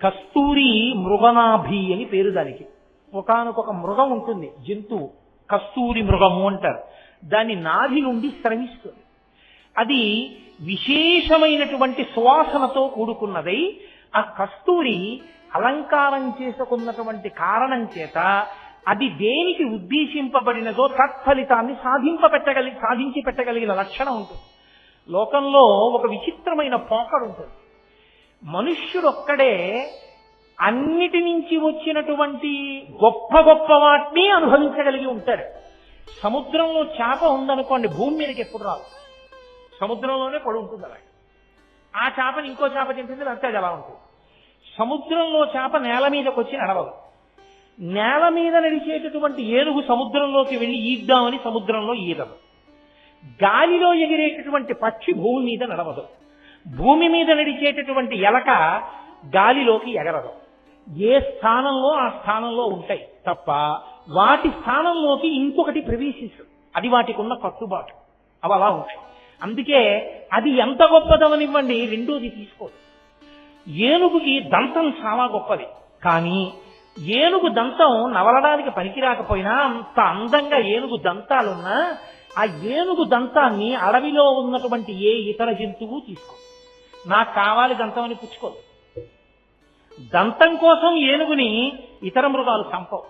కస్తూరి మృగనాభి అని పేరు దానికి. ఒకానొక మృగం ఉంటుంది, జంతువు, కస్తూరి మృగము అంటారు. దాని నాభి నుండి స్రవిస్తుంది. అది విశేషమైనటువంటి సువాసనతో కూడుకున్నదై ఆ కస్తూరి అలంకారం చేసుకున్నటువంటి కారణం చేత అది దేనికి ఉద్దేశింపబడినదో తత్ఫలితాన్ని సాధించి పెట్టగలిగిన లక్షణం ఉంటుంది. లోకంలో ఒక విచిత్రమైన పోకడు ఉంటుంది. మనుష్యుడొక్కడే అన్నిటి నుంచి వచ్చినటువంటి గొప్ప గొప్ప వాటిని అనుభవించగలిగి ఉంటాడు. సముద్రంలో చేప ఉందనుకోండి, భూమి మీదకి ఎప్పుడు రాదు, సముద్రంలోనే పడి ఉంటుంది. అలాగే ఆ చేపని ఇంకో చేప తింటుంది, అంతే అది అలా ఉంటుంది. సముద్రంలో చేప నేల మీదకి వచ్చి నడవదు. నేల మీద నడిచేటటువంటి ఏనుగు సముద్రంలోకి వెళ్ళి ఈద్దామని సముద్రంలో ఈదదు. గాలిలో ఎగిరేటటువంటి పక్షి భూమి మీద నడవదు. భూమి మీద నడిచేటటువంటి ఎలక గాలిలోకి ఎగరదు. ఏ స్థానంలో ఆ స్థానంలో ఉంటాయి తప్ప వాటి స్థానంలోకి ఇంకొకటి ప్రవేశించదు. అది వాటికి ఉన్న కట్టుబాటు, అవి అలా ఉంటాయి. అందుకే అది ఎంత గొప్పదవనివ్వండి, రెండోది తీసుకోదు. ఏనుగుకి దంతం చాలా గొప్పది, కానీ ఏనుగు దంతం నవలడానికి పనికిరాకపోయినా అంత అందంగా ఏనుగు దంతాలున్నా ఆ ఏనుగు దంతాన్ని అడవిలో ఉన్నటువంటి ఏ ఇతర జంతువు తీసుకోదు. నాకు కావాలి దంతం అని పుచ్చుకోదు. దంతం కోసం ఏనుగుని ఇతర మృగాలు చంపవు.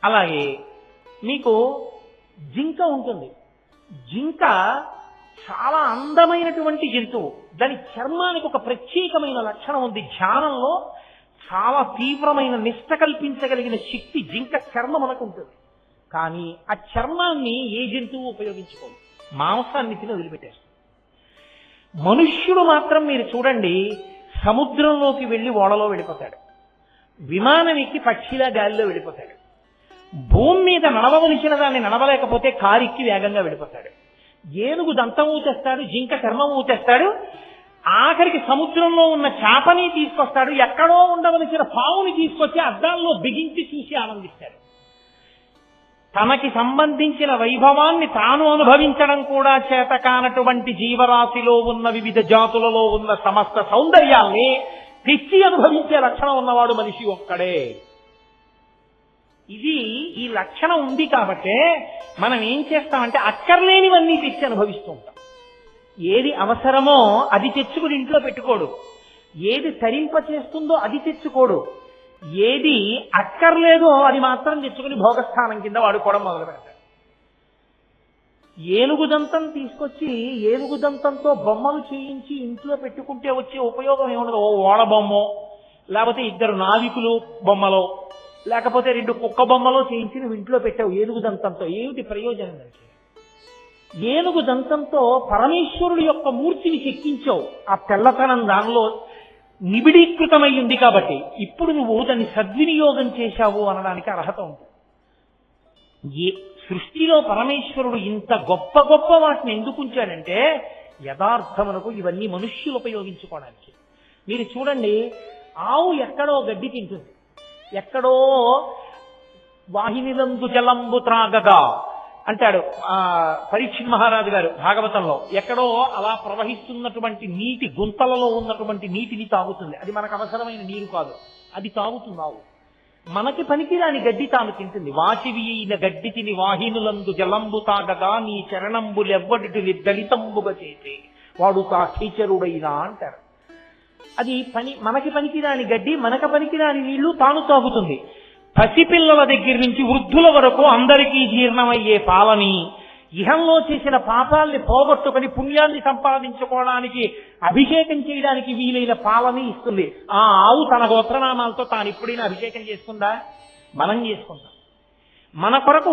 అలాగే మీకు జింక ఉంటుంది. జింక చాలా అందమైనటువంటి జంతువు. దాని చర్మానికి ఒక ప్రత్యేకమైన లక్షణం ఉంది. ధ్యానంలో చాలా తీవ్రమైన నిష్ట కల్పించగలిగిన శక్తి జింక చర్మమునకు ఉంటుంది. కానీ ఆ చర్మాన్ని ఏ జంతువు ఉపయోగించుకోదు, మాంసాన్ని తిని వదిలిపెట్టేస్తుంది. మనుష్యుడు మాత్రం మీరు చూడండి, సముద్రంలోకి వెళ్ళి ఓడలో వెళ్ళిపోతాడు, విమానం ఎక్కి పక్షిలా గాలిలో వెళ్ళిపోతాడు, భూమి మీద నడవవలసిన దాన్ని నడవలేకపోతే కారెక్కి వేగంగా వెళ్ళిపోతాడు, ఏనుగు దంతం ఊతేస్తాడు, జింక చర్మం ఊతేస్తాడు, ఆఖరికి సముద్రంలో ఉన్న చేపని తీసుకొస్తాడు, ఎక్కడో ఉండవలసిన పావుని తీసుకొచ్చి అద్దాల్లో బిగించి చూసి ఆనందిస్తాడు. తనకి సంబంధించిన వైభవాన్ని తాను అనుభవించడం కూడా చేత కానటువంటి జీవరాశిలో ఉన్న వివిధ జాతులలో ఉన్న సమస్త సౌందర్యాల్ని తెచ్చి అనుభవించే లక్షణం ఉన్నవాడు మనిషి ఒక్కడే. ఇది ఈ లక్షణం ఉంది కాబట్టే మనం ఏం చేస్తామంటే అక్కర్లేనివన్నీ తెచ్చి అనుభవిస్తూ ఉంటాం. ఏది అవసరమో అది తెచ్చుకుని ఇంట్లో పెట్టుకోడు, ఏది తరింప చేస్తుందో అది తెచ్చుకోడు, ఏది అక్కర్లేదో అది మాత్రం తెచ్చుకుని భోగస్థానం కింద వాడుకోవడం మొదలు పెడతాడు. ఏనుగు దంతం తీసుకొచ్చి ఏనుగు దంతంతో బొమ్మలు చేయించి ఇంట్లో పెట్టుకుంటే వచ్చే ఉపయోగం ఏముండదు. ఓ ఓడ బొమ్మో, లేకపోతే ఇద్దరు నావికులు బొమ్మలో, లేకపోతే 2 కుక్క బొమ్మలో చేయించి నువ్వు ఇంట్లో పెట్టావు ఏనుగు దంతంతో, ఏమిటి ప్రయోజనం దానికి? ఏనుగు దంతంతో పరమేశ్వరుడు యొక్క మూర్తిని చెక్కించావు, ఆ తెల్లతనం దానిలో నిబిడీకృతమై ఉంది కాబట్టి ఇప్పుడు నువ్వు దాన్ని సద్వినియోగం చేశావు అనడానికి అర్హత ఉంటుంది. సృష్టిలో పరమేశ్వరుడు ఇంత గొప్ప గొప్ప వాటిని ఎందుకు ఉంచాడంటే యథార్థమునకు ఇవన్నీ మనుష్యులు ఉపయోగించుకోవడానికి. మీరు చూడండి, ఆవు ఎక్కడో గడ్డి తింటుంది, ఎక్కడో వాహినిలందు జలంబు త్రాగగా అంటాడు పరీక్షిత్ మహారాజు గారు భాగవతంలో. ఎక్కడో అలా ప్రవహిస్తున్నటువంటి నీటి గుంతలలో ఉన్నటువంటి నీటిని తాగుతుంది. అది మనకు అవసరమైన నీరు కాదు, అది తాగుతున్నావు. మనకి పనికిరాని గడ్డి తాను తింటుంది. వాచివి అయిన గడ్డి తిని వాహినులందు జలంబు తాగగా నీ చరణంబులెవ్వడిని దళితంబుగా చేసే వాడు తా కీచరుడైనా అంటారు. అది మనకి పనికిరాని గడ్డి, మనకు పనికిరాని నీళ్లు తాను తాగుతుంది. పసిపిల్లల దగ్గర నుంచి వృద్ధుల వరకు అందరికీ జీర్ణమయ్యే పాలని, ఇహంలో చేసిన పాపాల్ని పోగొట్టుకుని పుణ్యాన్ని సంపాదించుకోవడానికి అభిషేకం చేయడానికి వీలైన పాలని ఇస్తుంది. ఆ ఆవు తన గోత్రనామాలతో తాను ఎప్పుడైనా అభిషేకం చేసుకుందా? మనం చేసుకుంటాం. మన కొరకు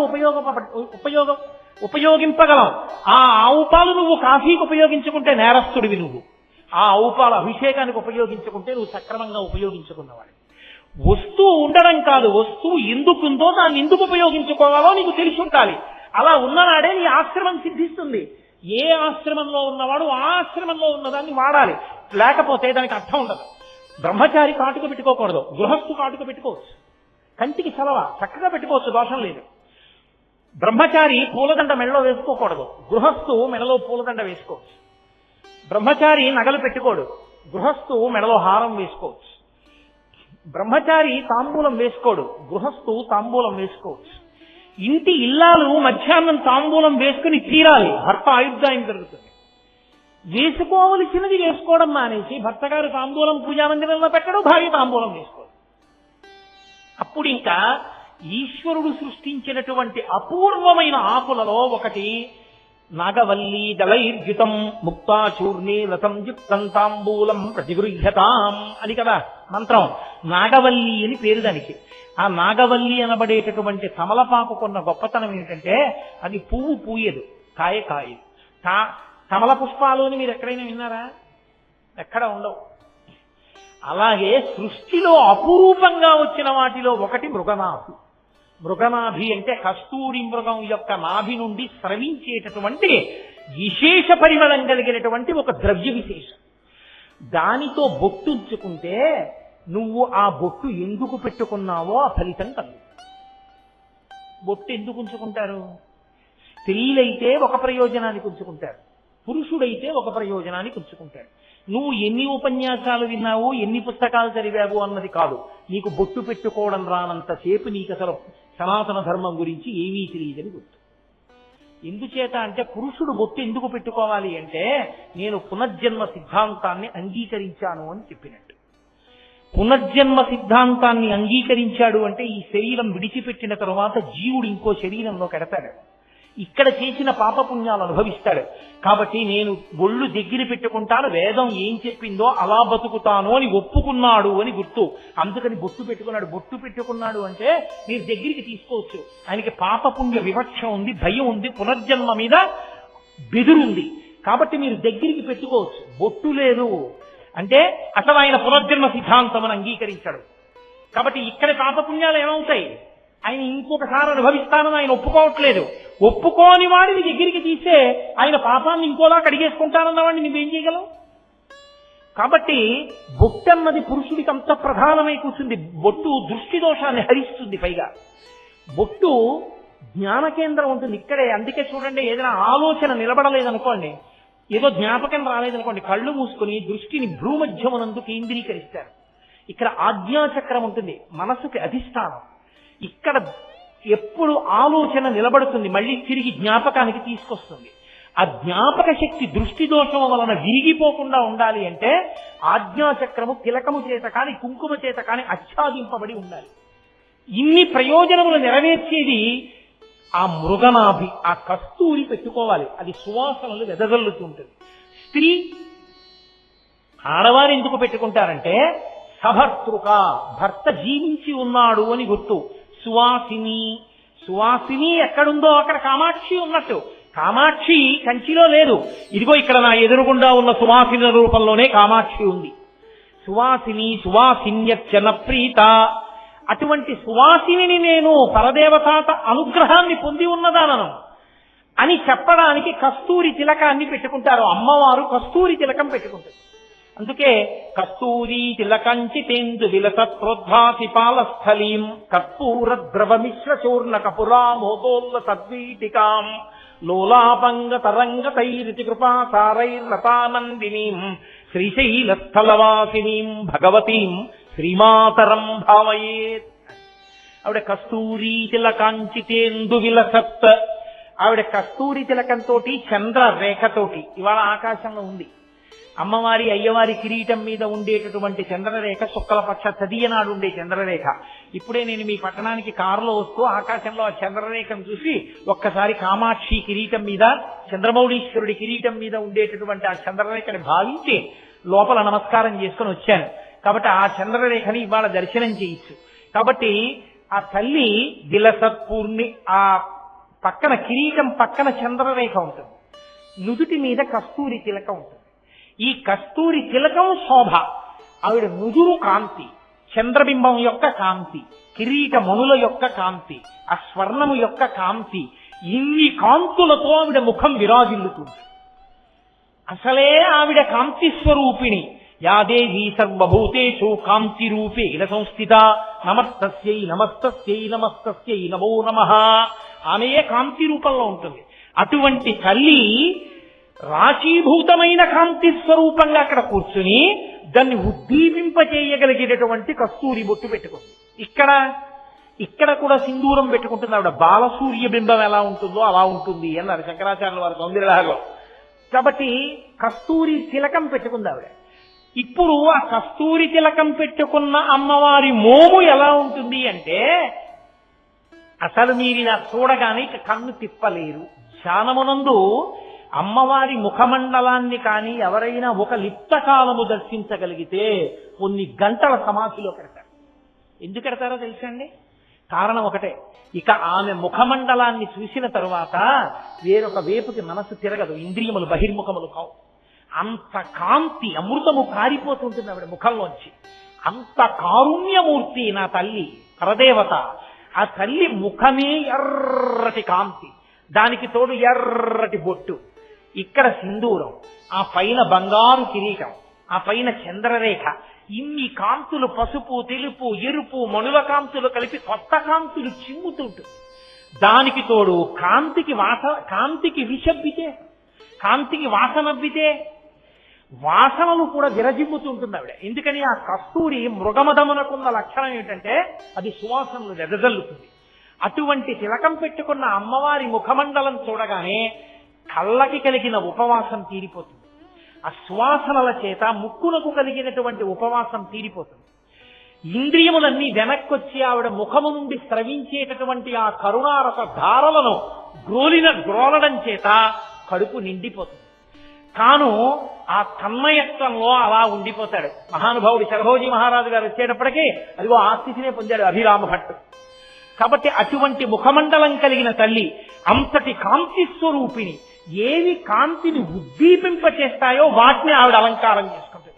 ఉపయోగింపగలం. ఆ ఆవు పాలు నువ్వు కాఫీకి ఉపయోగించుకుంటే నేరస్తుడివి నువ్వు. ఆ ఆవు పాలు అభిషేకానికి ఉపయోగించుకుంటే నువ్వు సక్రమంగా ఉపయోగించుకున్నవాడు. వస్తువు ఉండడం కాదు, వస్తువు ఎందుకుందో దాన్ని ఎందుకు ఉపయోగించుకోవాలో నీకు తెలిసి ఉండాలి. అలా ఉన్ననాడే నీ ఆశ్రమం సిద్ధిస్తుంది. ఏ ఆశ్రమంలో ఉన్నవాడు ఆ ఆశ్రమంలో ఉన్నదాన్ని వాడాలి, లేకపోతే దానికి అర్థం ఉండదు. బ్రహ్మచారి కాటుక పెట్టుకోకూడదు, గృహస్థు కాటుక పెట్టుకోవచ్చు, కంటికి చలవ చక్కగా పెట్టుకోవచ్చు, దోషం లేదు. బ్రహ్మచారి పూలదండ మెడలో వేసుకోకూడదు, గృహస్థు మెడలో పూలదండ వేసుకోవచ్చు. బ్రహ్మచారి నగలు పెట్టుకోడు, గృహస్థు మెడలో హారం వేసుకోవచ్చు. బ్రహ్మచారి తాంబూలం వేసుకోడు, గృహస్థు తాంబూలం వేసుకోవచ్చు. ఇంటి ఇల్లాలు మధ్యాహ్నం తాంబూలం వేసుకుని తీరాలి, భర్త ఆయుర్దాయం జరుగుతుంది. వేసుకోవలసినది వేసుకోవడం మానేసి భర్త గారు తాంబూలం పూజామందిరంలో పెట్టడం, భార్య తాంబూలం వేసుకోవడం. అప్పుడు ఇంకా ఈశ్వరుడు సృష్టించినటువంటి అపూర్వమైన ఆకులలో ఒకటి నాగవల్లి దళైర్యుతం ముక్తాచూర్ణే లతం యుక్తం తాంబూలం ప్రతిగృహ్యతాం అని కదా మంత్రం. నాగవల్లి అని పేరు దానికి. ఆ నాగవల్లి అనబడేటటువంటి తమలపాకుకున్న గొప్పతనం ఏంటంటే అది పువ్వు పూయదు, కాయ కాయదు. కమల పుష్పాలు అని మీరు ఎక్కడైనా విన్నారా? ఎక్కడ ఉండవు. అలాగే సృష్టిలో అపురూపంగా వచ్చిన వాటిలో ఒకటి మృగనాభి. మృగనాభి అంటే కస్తూరి మృగం యొక్క నాభి నుండి స్రవించేటటువంటి విశేష పరిమళం కలిగినటువంటి ఒక ద్రవ్య విశేషం. దానితో బొట్టుంచుకుంటే నువ్వు ఆ బొట్టు ఎందుకు పెట్టుకున్నావో ఆ ఫలితం కలుగు. బొట్టు ఎందుకు ఉంచుకుంటారు? స్త్రీలైతే ఒక ప్రయోజనానికి ఉంచుకుంటారు, పురుషుడైతే ఒక ప్రయోజనానికి ఉంచుకుంటాడు. నువ్వు ఎన్ని ఉపన్యాసాలు విన్నావు, ఎన్ని పుస్తకాలు చదివావు అన్నది కాదు. నీకు బొట్టు పెట్టుకోవడం రానంతసేపు నీకు అసలు సనాతన ధర్మం గురించి ఏమీ తెలియదని గుర్తు. ఎందుచేత అంటే పురుషుడు బొట్టు ఎందుకు పెట్టుకోవాలి అంటే నేను పునర్జన్మ సిద్ధాంతాన్ని అంగీకరించాను అని చెప్పినట్టు. పునర్జన్మ సిద్ధాంతాన్ని అంగీకరించాడు అంటే ఈ శరీరం విడిచిపెట్టిన తరువాత జీవుడు ఇంకో శరీరంలో కడతాడు, ఇక్కడ చేసిన పాపపుణ్యాలు అనుభవిస్తాడు. కాబట్టి నేను ఒళ్ళు దగ్గర పెట్టుకుంటాను, వేదం ఏం చెప్పిందో అలా బతుకుతాను అని ఒప్పుకున్నాడు అని గుర్తు. అందుకని బొట్టు పెట్టుకున్నాడు. బొట్టు పెట్టుకున్నాడు అంటే మీరు దగ్గరికి తీసుకోవచ్చు. ఆయనకి పాపపుణ్య వివక్ష ఉంది, భయం ఉంది, పునర్జన్మ మీద బెదురుంది. కాబట్టి మీరు దగ్గరికి పెట్టుకోవచ్చు. బొట్టు లేదు అంటే అసలు ఆయన పునర్జన్మ సిద్ధాంతం అని అంగీకరించాడు. కాబట్టి ఇక్కడ పాపపుణ్యాలు ఏమవుతాయి? ఆయన ఇంకొకసారి అనుభవిస్తానని ఆయన ఒప్పుకోవట్లేదు. ఒప్పుకోని వాడిని దగ్గరికి తీసే ఆయన పాపాన్ని ఇంకోలా కడిగేసుకుంటానన్నవాడిని నువ్వేం చేయగలవు? కాబట్టి బొట్టు అన్నది పురుషుడికి అంత ప్రధానమై కూర్చుంది. బొట్టు దృష్టి దోషాన్ని హరిస్తుంది. పైగా బొట్టు జ్ఞాన కేంద్రం ఉంటుంది ఇక్కడే. అందుకే చూడండి, ఏదైనా ఆలోచన నిలబడలేదనుకోండి, ఏదో జ్ఞాపకం రాలేదనుకోండి, కళ్ళు మూసుకొని దృష్టిని భ్రూమధ్యమునందు కేంద్రీకరిస్తారు. ఇక్కడ ఆజ్ఞాచక్రం ఉంటుంది, మనసుకి అధిష్టానం. ఇక్కడ ఎప్పుడు ఆలోచన నిలబడుతుంది, మళ్ళీ తిరిగి జ్ఞాపకానికి తీసుకొస్తుంది. ఆ జ్ఞాపక శక్తి దృష్టి దోషం వలన విరిగిపోకుండా ఉండాలి అంటే ఆజ్ఞాచక్రము తిలకము చేత కాని కుంకుమ చేత కాని ఆచ్ఛాదింపబడి ఉండాలి. ఇన్ని ప్రయోజనములు నెరవేర్చేది ఆ మృగనాభి, ఆ కస్తూరి పెట్టుకోవాలి. అది సువాసనలు వెదజల్లుతుంటుంది. స్త్రీ ఆడవారు ఎందుకు పెట్టుకుంటారంటే సభర్తృక, భర్త జీవించి ఉన్నాడు అని గుర్తు. సువాసిని, సువాసిని ఎక్కడుందో అక్కడ కామాక్షి ఉన్నట్టు. కామాక్షి కంచిలో లేదు, ఇదిగో ఇక్కడ నా ఎదురుగుండా ఉన్న సువాసిని రూపంలోనే కామాక్షి ఉంది. సువాసిని సువాసిన్యర్చన ప్రీత, అటువంటి సువాసిని నేను పరదేవతాత అనుగ్రహాన్ని పొంది ఉన్నదానను అని చెప్పడానికి కస్తూరి తిలకాన్ని పెట్టుకుంటారు. అమ్మవారు కస్తూరి తిలకం పెట్టుకుంటారు. అందుకే కస్తూరి తిలకంచితేందు విలసత్ప్రోద్భాసి పాలస్థలీం కర్పూర ద్రవ మిశ్ర చూర్ణ కపురామోదోల్ల సద్వీటికాం లోలాపంగ తరంగ తైరితి కృపాసారైర్లతానందినీం శ్రీశైలస్థలవాసినీం భగవతీం శ్రీమాతరం భావయేత్. ఆవిడ కస్తూరి తిలకాంచితేందు విలసత్, ఆవిడ కస్తూరి తిలకంతో చంద్ర రేఖతోటి ఇవాళ ఆకాశంలో ఉంది. అమ్మవారి అయ్యవారి కిరీటం మీద ఉండేటటువంటి చంద్రరేఖ శుక్లపక్ష తదియనాడు ఉండే చంద్రరేఖ. ఇప్పుడే నేను మీ పట్టణానికి కారులో వస్తూ ఆకాశంలో ఆ చంద్రరేఖను చూసి ఒక్కసారి కామాక్షి కిరీటం మీద, చంద్రమౌళీశ్వరుడి కిరీటం మీద ఉండేటటువంటి ఆ చంద్రరేఖని భావించి లోపల నమస్కారం చేసుకుని వచ్చాను. కాబట్టి ఆ చంద్రరేఖని ఇవాళ దర్శనం చేయొచ్చు. కాబట్టి ఆ తల్లి విలసత్పూర్ణి, ఆ పక్కన కిరీటం పక్కన చంద్రరేఖ ఉంటుంది, నుదుటి మీద కస్తూరి తిలకం ఉంటుంది. ఈ కస్తూరి తిలకం శోభ, ఆవిడ నుదురు కాంతి, చంద్రబింబం యొక్క కాంతి, కిరీట మణుల యొక్క కాంతి, ఆ స్వర్ణము యొక్క కాంతి, ఇన్ని కాంతులతో ఆవిడ ముఖం విరాజిల్లుతుంది. అసలే ఆవిడ కాంతి స్వరూపిణి. యాదేవీ సర్వభూతేషు కాంతి రూపేణ సంస్థిత నమస్తస్యై నమస్తస్యై నమస్తస్యై నమో నమః. ఆమెయే కాంతి రూపంలో ఉంటుంది. అటువంటి తల్లి రాశీభూతమైన కాంతి స్వరూపంగా అక్కడ కూర్చుని దాన్ని ఉద్దీపింపచేయగలిగేటటువంటి కస్తూరి బొట్టు పెట్టుకుంది. ఇక్కడ కూడా సింధూరం పెట్టుకుంటుంది ఆవిడ. బాలసూర్య బింబం ఎలా ఉంటుందో అలా ఉంటుంది అన్నారు శంకరాచార్యుల వారి సౌందర్యలహరిలో. కాబట్టి కస్తూరి తిలకం పెట్టుకుంది ఆవిడ. ఇప్పుడు ఆ కస్తూరి తిలకం పెట్టుకున్న అమ్మవారి మోము ఎలా ఉంటుంది అంటే అసలు మీరు ఇలా చూడగానే ఇక కన్ను తిప్పలేరు. ధ్యానమునందు అమ్మవారి ముఖమండలాన్ని కానీ ఎవరైనా ఒక లిప్త కాలము దర్శించగలిగితే కొన్ని గంటల సమాధిలో పెడతారు. ఎందుకు పెడతారో తెలుసండి? కారణం ఒకటే, ఇక ఆమె ముఖమండలాన్ని చూసిన తరువాత వేరొక వేపుకి మనసు తిరగదు, ఇంద్రియములు బహిర్ముఖములు కావు. అంత కాంతి అమృతము కారిపోతుంటుంది ఆవిడ ముఖంలోంచి. అంత కారుణ్యమూర్తి నా తల్లి పరదేవత. ఆ తల్లి ముఖమే ఎర్రటి కాంతి, దానికి తోడు ఎర్రటి బొట్టు, ఇక్కడ సింధూరం, ఆ పైన బంగారు కిరీటం, ఆ పైన చంద్రరేఖ, ఇన్ని కాంతులు పసుపు తెలుపు ఎరుపు మణుల కాంతులు కలిపి కొత్త కాంతులు చిమ్ముతుంటుంది. దానికి తోడు కాంతికి విషబ్బితే, కాంతికి వాసనవ్వితే వాసనలు కూడా విరజిమ్ముతుంటుంది ఆవిడ. ఎందుకని ఆ కస్తూరి మృగమదమునకున్న లక్షణం ఏమిటంటే అది సువాసనలు వెదజల్లుతుంది. అటువంటి తిలకం పెట్టుకున్న అమ్మవారి ముఖమండలం చూడగానే కళ్ళకి కలిగిన ఉపవాసం తీరిపోతుంది. ఆ సువాసనల చేత ముక్కునకు కలిగినటువంటి ఉపవాసం తీరిపోతుంది. ఇంద్రియములన్నీ వెనక్కొచ్చి ఆవిడ ముఖము నుండి స్రవించేటటువంటి ఆ కరుణారస ధారలను గ్రోలడం చేత కడుపు నిండిపోతుంది. తాను ఆ తన్మయత్వంలో అలా ఉండిపోతాడు. మహానుభావుడు శరభోజీ మహారాజు గారు వచ్చేటప్పటికీ అదిగో ఆ స్థితినే పొందాడు అభిరామ భట్టు. కాబట్టి అటువంటి ముఖమండలం కలిగిన తల్లి, అంతటి కాంతి స్వరూపిణి, ఏవి కాంతిని ఉద్దీపింపచేస్తాయో వాటిని ఆవిడ అలంకారం చేసుకుంటుంది.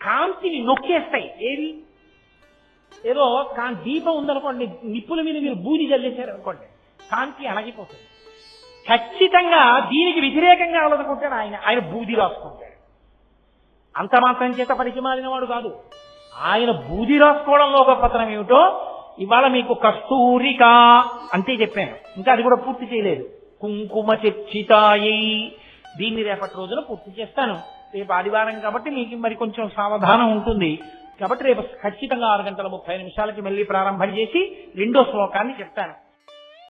కాంతిని నొక్కేస్తాయి ఏవి? ఏదో దీపం ఉందనుకోండి, నిప్పుల మీద మీరు బూది జల్లేశారు అనుకోండి, కాంతి అణగిపోతుంది. ఖచ్చితంగా దీనికి వ్యతిరేకంగా ఆలోచుకుంటాడు ఆయన బూది రాసుకుంటాడు. అంత మాత్రం చేత పనికి మారిన వాడు కాదు. ఆయన బూది రాసుకోవడంలో గొప్పతనం ఏమిటో ఇవాళ మీకు కస్తూరిక అంతే చెప్పాను, ఇంకా అది కూడా పూర్తి చేయలేదు. కుంకుమ చర్చితాయి, దీన్ని రేపటి రోజున పూర్తి చేస్తాను. రేపు ఆదివారం కాబట్టి మీకు మరి కొంచెం సావధానం ఉంటుంది. కాబట్టి రేపు ఖచ్చితంగా 6 గంటల 30 నిమిషాలకి మళ్ళీ ప్రారంభం చేసి 2వ శ్లోకాన్ని చెప్తాను.